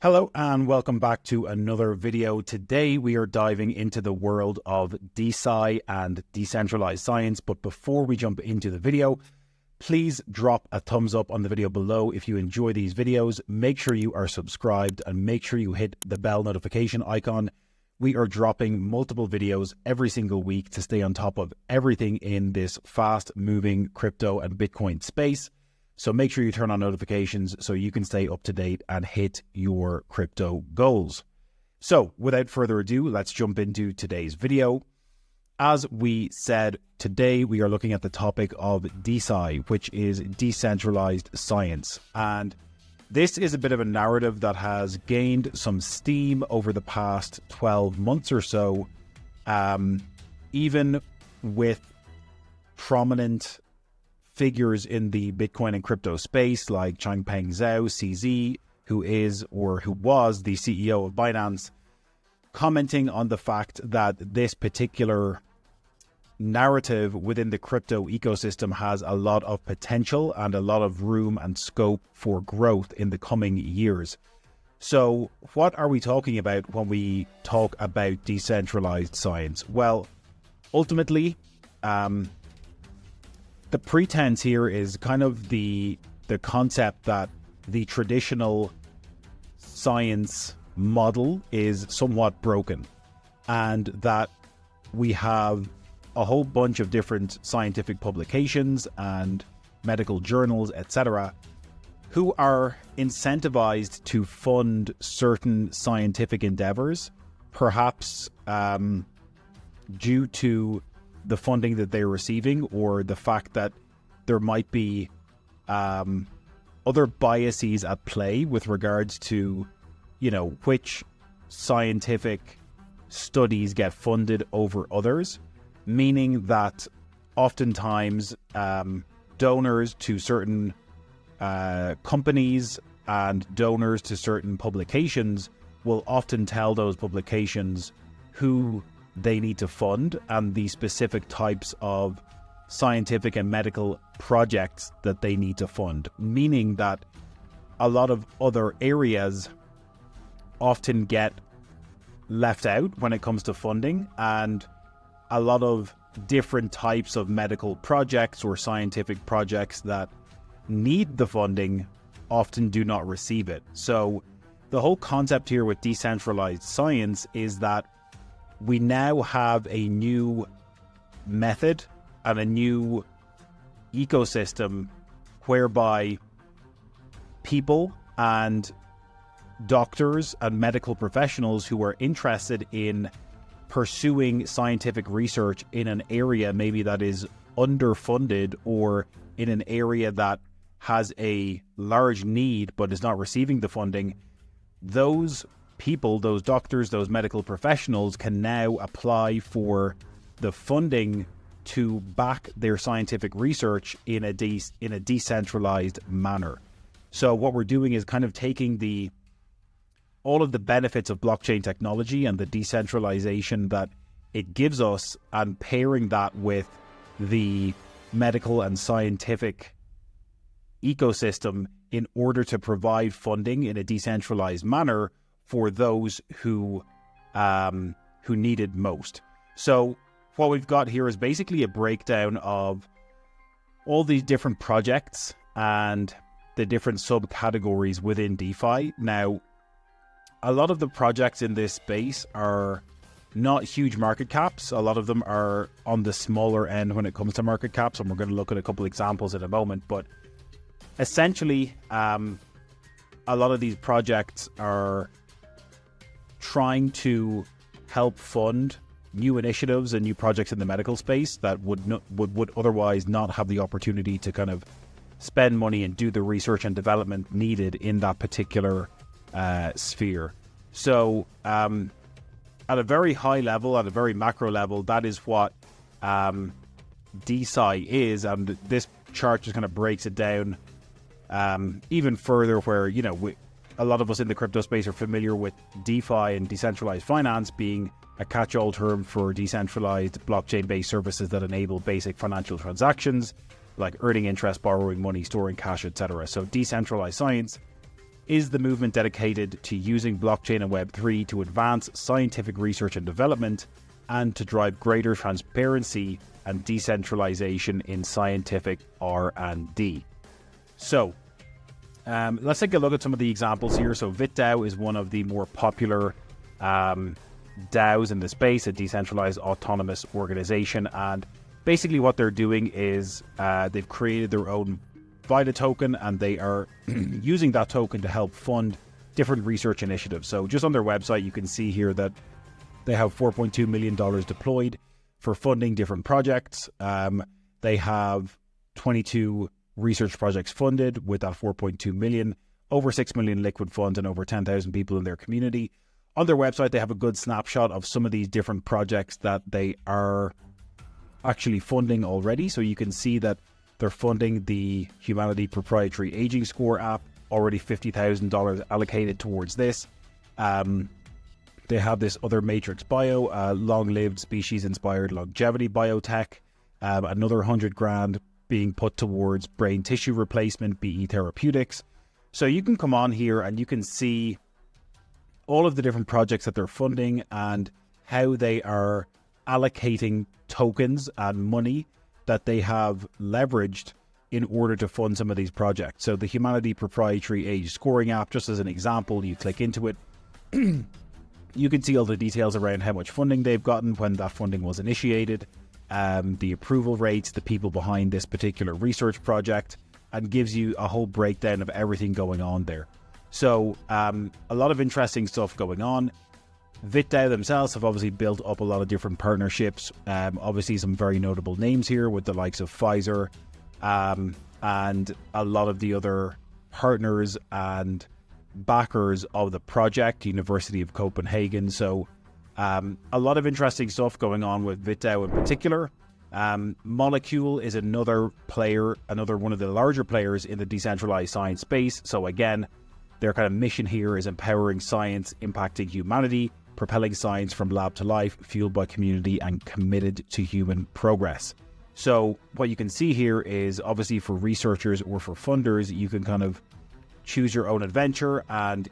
Hello and welcome back to another video. Today we are diving into the world of DeSci and decentralized science. But before we jump into the video, please drop a thumbs up on the video below if you enjoy these videos. Make sure you are subscribed and make sure you hit the bell notification icon. We are dropping multiple videos every single week to stay on top of everything in this fast moving crypto and Bitcoin space. So make sure you turn on notifications so you can stay up to date and hit your crypto goals. So without further ado, let's jump into today's video. As we said, today we are looking at the topic of DeSci, which is decentralized science. And this is a bit of a narrative that has gained some steam over the past 12 months or so, even with prominent figures in the Bitcoin and crypto space like Changpeng Zhao, CZ, who was the CEO of Binance, commenting on the fact that this particular narrative within the crypto ecosystem has a lot of potential and a lot of room and scope for growth in the coming years. So what are we talking about when we talk about decentralized science? Well, ultimately, the pretense here is kind of the concept that the traditional science model is somewhat broken, and that we have a whole bunch of different scientific publications and medical journals, etc., who are incentivized to fund certain scientific endeavors, perhaps due to the funding that they're receiving, or the fact that there might be other biases at play with regards to, which scientific studies get funded over others, meaning that oftentimes donors to certain companies and donors to certain publications will often tell those publications who they need to fund and the specific types of scientific and medical projects that they need to fund, meaning that a lot of other areas often get left out when it comes to funding, and a lot of different types of medical projects or scientific projects that need the funding often do not receive it. So the whole concept here with decentralized science is that we now have a new method and a new ecosystem whereby people and doctors and medical professionals who are interested in pursuing scientific research in an area maybe that is underfunded, or in an area that has a large need but is not receiving the funding, those people, those doctors, those medical professionals can now apply for the funding to back their scientific research in a decentralized manner. So what we're doing is kind of taking all of the benefits of blockchain technology and the decentralization that it gives us, and pairing that with the medical and scientific ecosystem in order to provide funding in a decentralized manner for those who need it most. So what we've got here is basically a breakdown of all these different projects and the different subcategories within DeFi. Now, a lot of the projects in this space are not huge market caps. A lot of them are on the smaller end when it comes to market caps, and we're going to look at a couple examples in a moment. But essentially, a lot of these projects are trying to help fund new initiatives and new projects in the medical space that would otherwise not have the opportunity to kind of spend money and do the research and development needed in that particular sphere. So at a very high level, at a very macro level, that is what DeSci is, and this chart just kind of breaks it down even further, where a lot of us in the crypto space are familiar with DeFi and decentralized finance being a catch-all term for decentralized blockchain-based services that enable basic financial transactions like earning interest, borrowing money, storing cash, etc. So decentralized science is the movement dedicated to using blockchain and Web3 to advance scientific research and development and to drive greater transparency and decentralization in scientific R&D. So let's take a look at some of the examples here. So VitDAO is one of the more popular DAOs in the space, a decentralized autonomous organization. And basically what they're doing is they've created their own VITA token, and they are using that token to help fund different research initiatives. So just on their website, you can see here that they have $4.2 million deployed for funding different projects. They have 22 research projects funded with that 4.2 million, over 6 million liquid funds, and over 10,000 people in their community. On their website, they have a good snapshot of some of these different projects that they are actually funding already. So you can see that they're funding the Humanity Proprietary Aging Score app, already $50,000 allocated towards this. They have this other Matrix Bio, long-lived species-inspired longevity biotech, another 100 grand being put towards brain tissue replacement, BE Therapeutics. So you can come on here and you can see all of the different projects that they're funding and how they are allocating tokens and money that they have leveraged in order to fund some of these projects. So the Humanity Proprietary Age Scoring app, just as an example, you click into it, you can see all the details around how much funding they've gotten, when that funding was initiated, the approval rates, the people behind this particular research project, and gives you a whole breakdown of everything going on there. So a lot of interesting stuff going on. VitDAO themselves have obviously built up a lot of different partnerships. Obviously some very notable names here with the likes of Pfizer and a lot of the other partners and backers of the project, University of Copenhagen. So a lot of interesting stuff going on with VitDAO in particular. Molecule is another player, another one of the larger players in the decentralized science space. So again, their kind of mission here is empowering science, impacting humanity, propelling science from lab to life, fueled by community and committed to human progress. So what you can see here is obviously for researchers or for funders, you can kind of choose your own adventure. And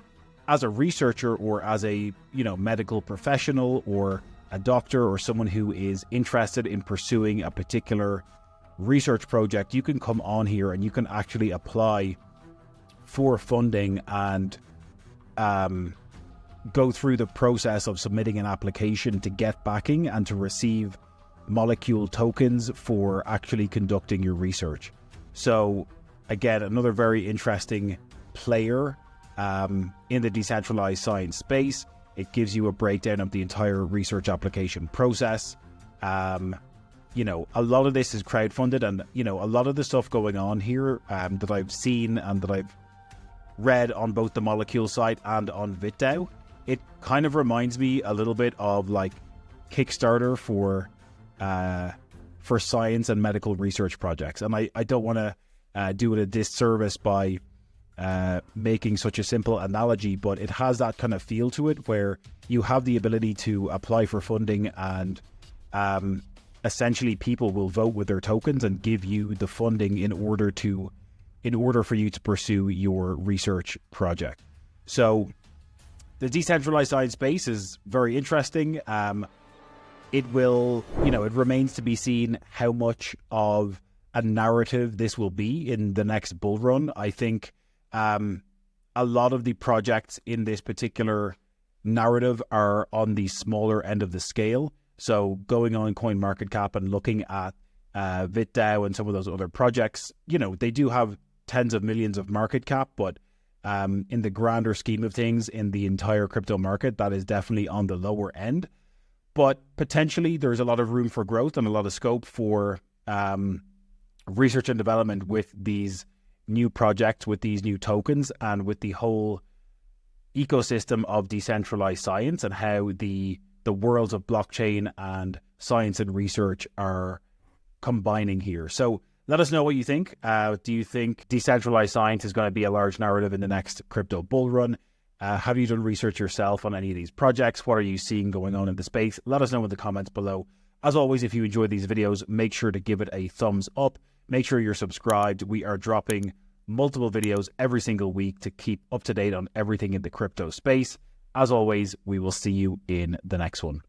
as a researcher or as a, medical professional or a doctor or someone who is interested in pursuing a particular research project, you can come on here and you can actually apply for funding and go through the process of submitting an application to get backing and to receive Molecule tokens for actually conducting your research. So again, another very interesting player in the decentralized science space. It gives you a breakdown of the entire research application process. A lot of this is crowdfunded, and a lot of the stuff going on here that I've seen and that I've read on both the Molecule site and on VitDAO, it kind of reminds me a little bit of like Kickstarter for science and medical research projects. And I don't want to do it a disservice by making such a simple analogy, but it has that kind of feel to it where you have the ability to apply for funding and essentially people will vote with their tokens and give you the funding in order for you to pursue your research project. So the decentralized science space is very interesting. It remains to be seen how much of a narrative this will be in the next bull run. I think a lot of the projects in this particular narrative are on the smaller end of the scale. So going on CoinMarketCap and looking at VitDAO and some of those other projects, they do have tens of millions of market cap, but in the grander scheme of things in the entire crypto market, that is definitely on the lower end. But potentially there's a lot of room for growth and a lot of scope for research and development with these new projects, with these new tokens, and with the whole ecosystem of decentralized science and how the worlds of blockchain and science and research are combining here. So let us know what you think. Do you think decentralized science is going to be a large narrative in the next crypto bull run? Have you done research yourself on any of these projects? What are you seeing going on in the space? Let us know in the comments below. As always, if you enjoy these videos, make sure to give it a thumbs up. Make sure you're subscribed. We are dropping multiple videos every single week to keep up to date on everything in the crypto space. As always, we will see you in the next one.